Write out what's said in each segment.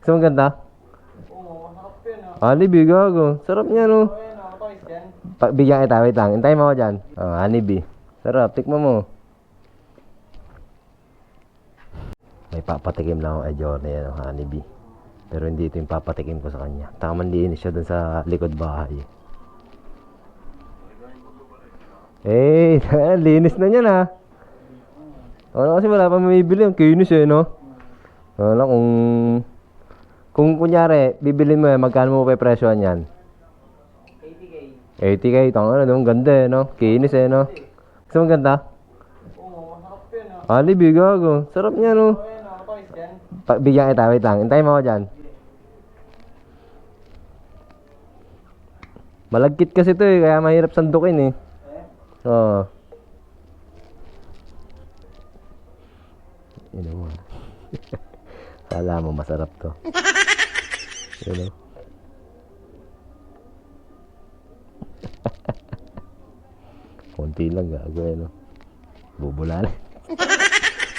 Gusto mo ganda? Oo, masarap yun Honeybee, gago. Sarap niya, no? Ayun matamis yan. Bigyan kita, wait lang. Hintayin mo ako dyan. Honeybee. Sarap, tikman mo. May papatikim lang ako kay Johnny, honeybee. Pero hindi ito yung papatikim ko sa kanya. Tamang linis siya dun sa likod bahay. Linis na niya na. Ano kasi wala pa mabibili. Ang kinis no? Ano, kung kunyari, bibilin mo magkano mo pa presyohan yan? 80K. 80K, tanga na, ganda no? Kinis no? Gusto mo ganda? Oo, masarap yun Honeybee, gago. Sarap niya, no? Ayun matamis yan. Bigyan kita, wait lang. Hintayin mo ako dyan. Malagkit kasi ito kaya mahirap sandukin Oo. Yun mo. Kala mo masarap to. Yun konti lang gago Bubulalan.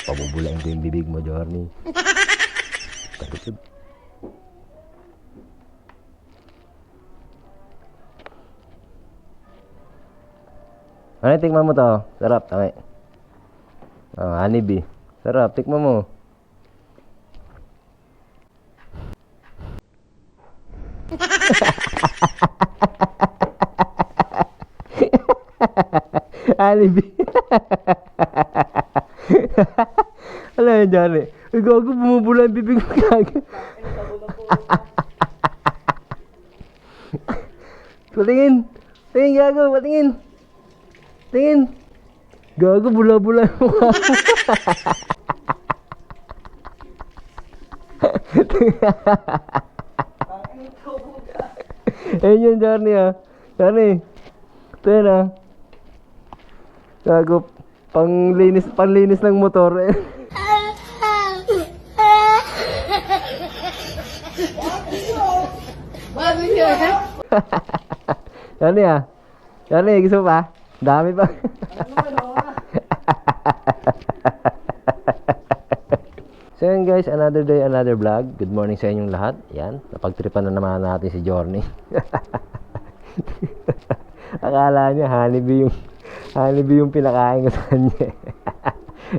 Pabubulain ko yung bibig mo, Johnny. Takot. Ano, tikman mo to? Sarap, tama. Honeybee. Sarap, tikman mo. Honeybee. Ano yan, Johnny? Uy, gago, bumubula yung bibig mo, gago. Patingin. Tingin, gago, patingin. Tingin. Gago, bula-bula yung mukha mo. Ayun yun, Johnny Johnny. Ito yun Gago, panlinis ng motor Johnny Johnny, gusto pa? Dami pa. So yun guys, another day, another vlog. Good morning sa inyong lahat. Yan, napagtripan na naman natin si Johnny. Akala niya honeybee yung pinakain ko sa kanya.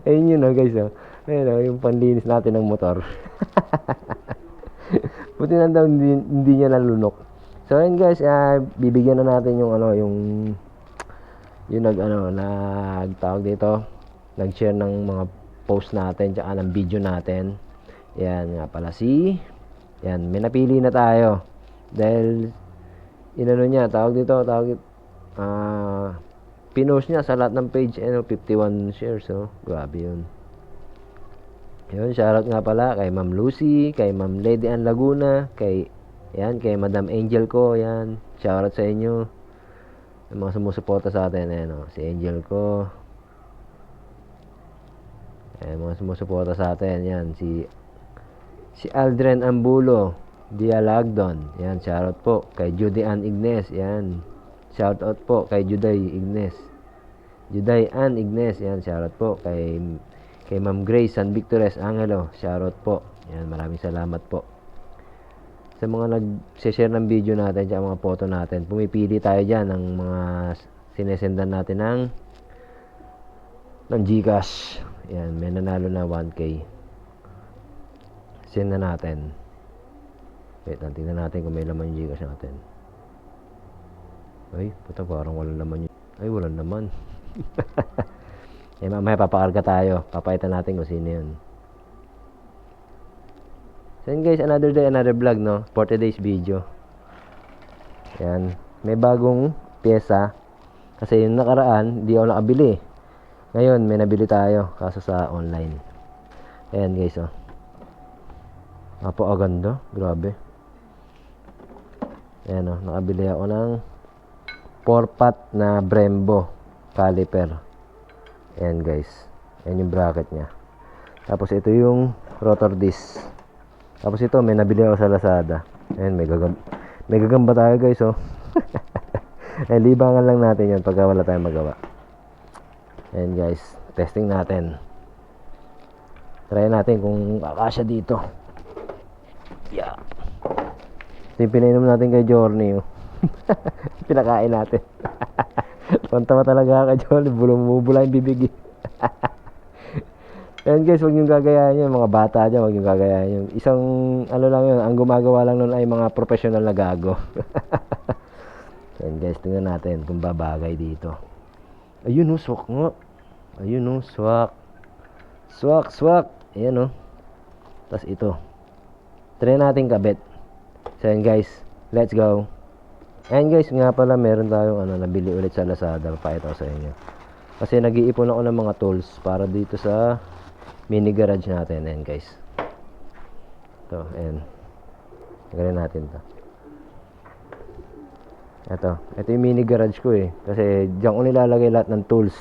Ayun yun guys Ayun yung panlinis natin ng motor. Buti na daw hindi niya nalunok. So yun guys, bibigyan na natin yung nagtawag dito, nag-share ng mga post natin tsaka ng video natin. Yan nga pala yan, may napili na tayo dahil pinost niya sa lahat ng page 51 shares grabe yun. Shoutout nga pala kay Ma'am Lucy, kay Ma'am Lady Ann Laguna, kay Madam Angel ko. Yan, shoutout sa inyo, yung mga sumusuporta sa atin. Si Angel ko, mga sumusuporta sa atin. Yan, si Aldren Ambulo, Dialagdon. Yan, shoutout po kay Judy Ann Ignes. Yan, shoutout po kay Juday Ann Ignes. Yan, shoutout po kay Ma'am Grace San Victores Angelo. Shoutout po. Yan, maraming salamat po sa mga nag-share ng video natin at mga photo natin. Pumipili tayo dyan ng mga sinesendan natin ng Gcash. Yan, may nanalo na 1K. Send na natin. Wait lang, tingnan natin kung may laman yung Gcash natin. Ay, puta, parang walang laman yun. Ay, walang laman. Mamaya papakarga tayo. Papakita natin kung sino yun. So yun guys, another day, another vlog for today's video. Yan, may bagong pyesa. Kasi yung nakaraan, di ako nakabili. Ngayon, may nabili tayo kaso sa online. Ayan guys napakaganda, grabe. Ayan nakabili ako ng 4-pot na Brembo caliper. Ayan guys, ayan yung bracket nya. Tapos ito yung rotor disc. Tapos ito, may nabili ako sa Lazada. Ayan, may gagamba tayo guys libangan lang natin yan pagka wala tayong magawa. Ayan guys, testing natin. Try natin kung kakasya dito. Yeah. Ito yung pinainom natin kay Journey. Oh. Pinakain natin. Tuwan-tawa talaga kay Journey. Bumubula yung bibig. Ayan guys, huwag niyong gagayahin yun. Mga bata dyan, huwag niyong gagayahin yun. Isang, ano lang yun, ang gumagawa lang nun ay mga professional na gago. Ayan guys, tingnan natin kung babagay dito. Ayun oh, swak nga. Ayun oh, swak. Swak. Ayan oh. Tapos ito. Try natin kabit. So ayan guys, let's go. Ayan guys, nga pala meron tayong nabili ulit sa Lazada. Papakita ko sa inyo. Kasi nag-iipon ako ng mga tools para dito sa mini garage natin. Ayan guys. Ito, ayan. Gawin natin to. Ito yung mini garage ko eh. Kasi diyan ko nilalagay lahat ng tools.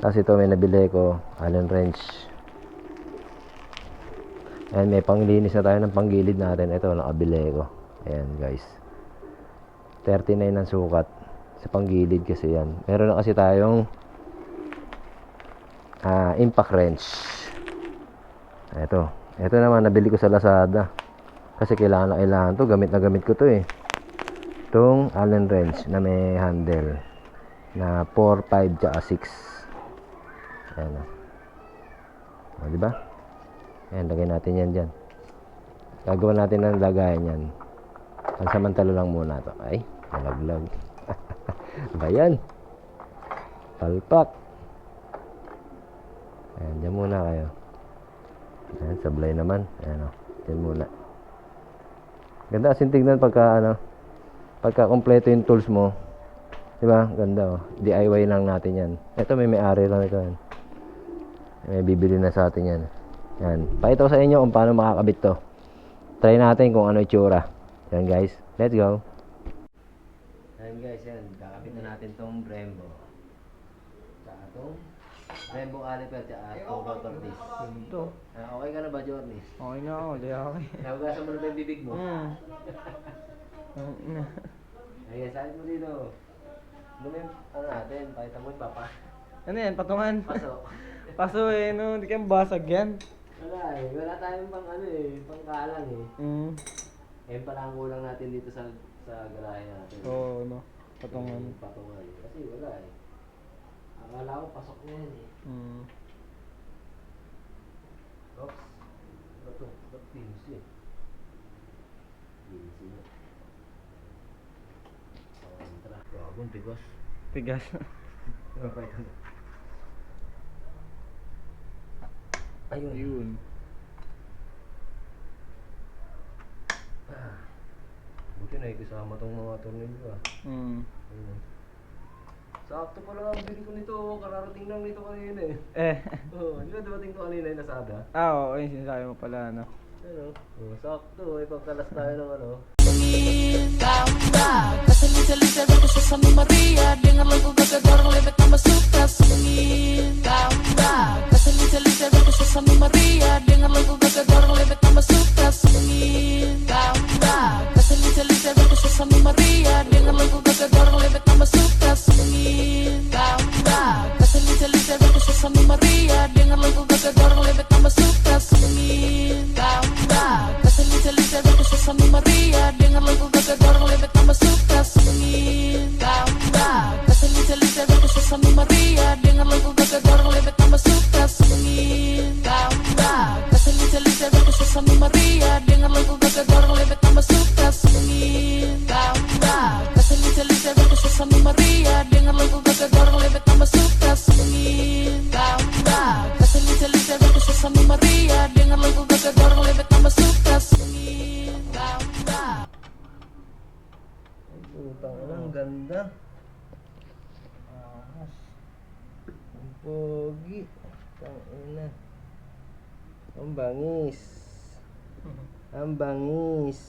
Tapos ito may nabili ko, Allen wrench. Ayan, may panglinis na tayo ng panggilid natin. Ito, nakabili ko. Ayan guys. 39 ang sukat. Sa panggilid kasi yan. Meron na kasi tayong impact wrench. Ito naman nabili ko sa Lazada. Kasi kailangan to. Gamit na gamit ko to eh. Itong Allen wrench na may handle na 4, 5, tsaka 6. Ayan o. Diba? Ayan, lagay natin yan dyan. Gagawa natin ng lagayan yan. Pansamantala lang muna to. Ay, nalaglag. Ba yan? Palpak. Ayan, dyan muna kayo. Ayan, sablay naman. Ayan o. Dyan muna. Ganda kasi tignan pagka kompleto yung tools mo. Diba? Ganda o. DIY lang natin yan. Ito may-ari lang ito yan. May bibili na sa atin yan. Yan. Pakita ko sa inyo kung paano makakabit to. Try natin kung ano itsura. Yan guys. Let's go. Yan guys. Yan. Kakabit na natin tong Brembo. Tsaka tong Brembo caliper. Tsaka tong rotor disc. Ito. Okay ka na ba, Johnny? Okay na ako. Di okay. Nahugasan mo na ba yung bibig mo? Na. Ayan, sahit mo dito. Ano natin? Pakita mo yung papa. Ano yan? Patungan? Paso. Paso eh. No? Hindi kayang basag yan. Wala eh. Wala tayong pangkalang eh. Ayan pala ang kulang natin dito sa garahe natin. Oo, no. Patungan. Patungan. Kasi wala eh. Akala ko pasok na yan eh. Oops. Ba't pins eh? Pins eh. Kontra. Gagong tigas. Tigas. Ayun. Buti na ikasama tong mga tornilyo ah. Ayun. Sakto pala ang bili ko nito. Kararating lang nito kanina eh. Oo, di ba dumating ko kanina yung Lazada? Oo. Yung sinasabi mo pala, no? Ano? Sakto. Ipagkalas tayo ng ano. Keselip-selip aku susah Maria dengar lagu gagador lebet nama suka singin tambah. Keselip-selip aku susah Maria dengar lagu gagador lebet nama suka singin tambah. Keselip-selip aku susah Maria dengar lagu gagador lebet nama suka singin tambah. Keselip-selip aku susah Maria dengar lagu gagador lebet nama suka singin tambah. Keselip-selip aku susah Maria dengar lagu gagador lebet nama suka singin tambah. Keselip-selip aku susah Maria dengar lagu gagador lebet nama suka singin tambah. Keselip-selip aku susah Maria dengar lagu gagador lebet nama suka singin tambah. Keselip-selip aku susah Maria dengar lagu gagador lebet nama suka singin tambah. Keselip-selip aku susah Maria dengar lagu gagador lebet nama suka singin tambah. Putang ina, ang ganda. Ang pogi. Tangina. Ang bangis. Ang bangis.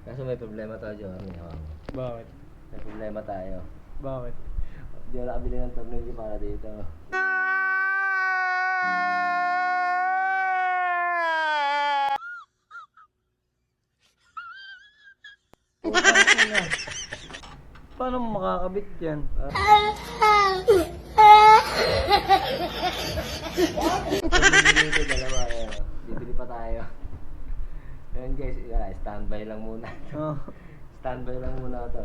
Kaso may problema tayo, Johnny. Bakit? May problema tayo. Bakit? Hindi wala kabili ng tornilyo para dito. Paano mo makakabit yan? Tornilyo dito, dalawa yan. guys, standby lang muna. Oh. Standby lang muna to.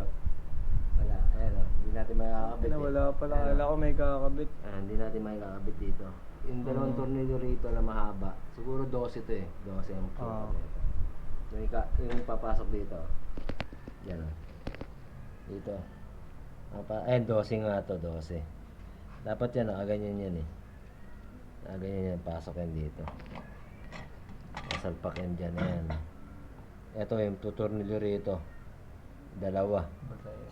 Wala, ayan o. Hindi natin makakabit Wala pala. Kala ko may kakabit. Hindi natin makakabit dito. Yung dalawang tornilyo rito na mahaba. Siguro 12 to eh. 12 ang Oo. yung papasok dito. Yan o. Dito. Ayan, 12 nga to, 12. Dapat yan, nakaganyan yan eh. Nakaganyan yan, pasok yan dito. Masalpak yan dyan, ayan. Ito yung tutornilyo rito. Dalawa.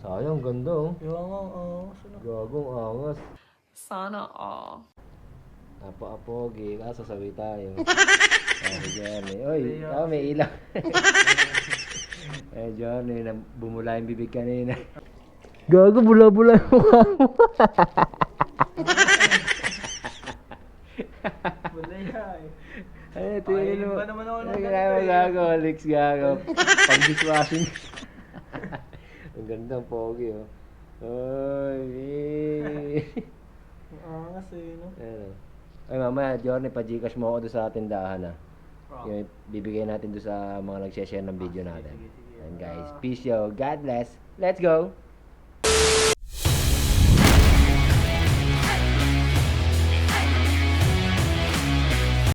Sayang, ganda oh. Yung ang Gagong angas. Sana all. Apo-apogi, kaso sabi tayo. Sabi Johnny. Oy, may ilaw. Johnny, bumula yung bibig kanina. Gago, bula-bula yung mukha mo. Wala yan. Ay, tingin mo. Pakaiba naman ako ng Ay, ganito eh. gago, Alex, gago. Pag-dishwashing. Ang ganda ng pogi, oh. Oy, Ang angas eh, no? Ano? Ay, mamaya, Johnny, pa-Gcash mo ako doon sa tindahan, ha. Yung bibigay natin doon sa mga nag-share ng video natin. sige. And guys, peace yo. God bless. Let's go.